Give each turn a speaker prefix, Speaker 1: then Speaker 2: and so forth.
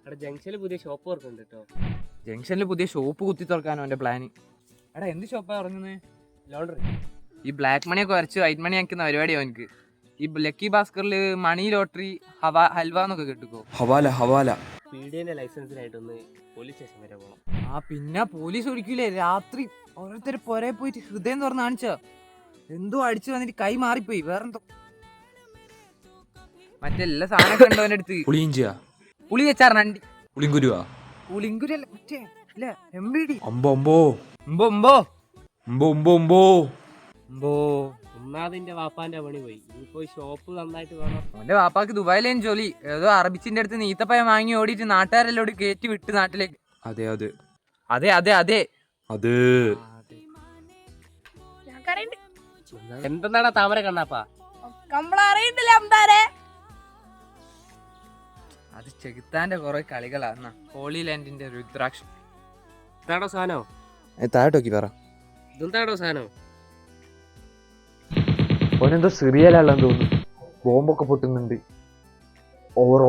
Speaker 1: അവിടെ ജംഗ്ഷനിൽ പുതിയ ഷോപ്പ് വർക്കുണ്ട് കേട്ടോ.
Speaker 2: ജംഗ്ഷനിൽ പുതിയ ഷോപ്പ് കുത്തി തുറക്കാനോ എൻ്റെ പ്ലാന്. എടാ എന്ത് ഷോപ്പാണ് ഇറങ്ങുന്നത്?
Speaker 1: ലോണ്ടറി.
Speaker 2: ഈ ബ്ലാക്ക് മണിയൊക്കെ വരച്ച് വൈറ്റ് മണി ആക്കുന്ന പരിപാടിയോ എനിക്ക്. ഈ ലക്കി ഭാസ്കറിൽ മണി ലോട്ടറി ഹൽവ എന്നൊക്കെ കിട്ടുക്കോ.
Speaker 3: ഹവാല
Speaker 1: പീഡിയന്റെ ലൈസൻസിനായിട്ടൊന്ന് പോലീസ് സ്റ്റേഷൻ വരെ പോകണം.
Speaker 2: പിന്നെ പോലീസ് ഒഴിക്കൂലേ രാത്രി ഓരോരുത്തർ പുറേ പോയിട്ട് ഹൃദയം തുറന്ന് കാണിച്ചോ എന്തോ അടിച്ചു വന്നിട്ട് കൈ മാറിപ്പോയി. വേറെന്തോ മറ്റെല്ലാ സാധനമൊക്കെ ഉണ്ടോ അവൻ്റെ അടുത്ത്.
Speaker 3: പുളിയിഞ്ചിയാ
Speaker 2: പുളി വെച്ചാറിനണ്ടി
Speaker 3: പുളിങ്കുരുവാ
Speaker 2: പുളിങ്കുരല്ല മറ്റേ അല്ലേ MBD.
Speaker 3: അമ്പോ
Speaker 1: ഒന്നാതിന്റെ വാപ്പാന്റെ പണി പോയി. ഇനിയിപ്പോ ഷോപ്പ് നന്നായിട്ട് വേണം.
Speaker 2: അവന്റെ വാപ്പാക്ക് ദുബായിലേം ജോലി. ഏതോ അറബിച്ചിന്റെ അടുത്ത് നീത്തപ്പയം വാങ്ങി ഓടിയിട്ട് നാട്ടുകാരെല്ലാം കയറ്റി വിട്ട് നാട്ടിലേക്ക്.
Speaker 3: അതെ അതെ
Speaker 2: അതെ അതെ അതെ
Speaker 3: അത്
Speaker 1: എന്തെന്നാടാ താമര കണ്ണാപ്പാ?
Speaker 2: അത് ചെകുത്താന്റെ കുറെ കളികളാ. ഹോളി ലാൻഡിന്റെ രുദ്രാക്ഷം.
Speaker 1: ഇതാടോ സാധനോ?
Speaker 3: താഴോക്കി പറ.
Speaker 1: ഇതെന്താടോ സാധനം?
Speaker 3: ഓനെന്തോ സിറിയലാണെന്ന് തോന്നുന്നു. ബോംബൊക്കെ പൊട്ടുന്നുണ്ട്. ഓവർ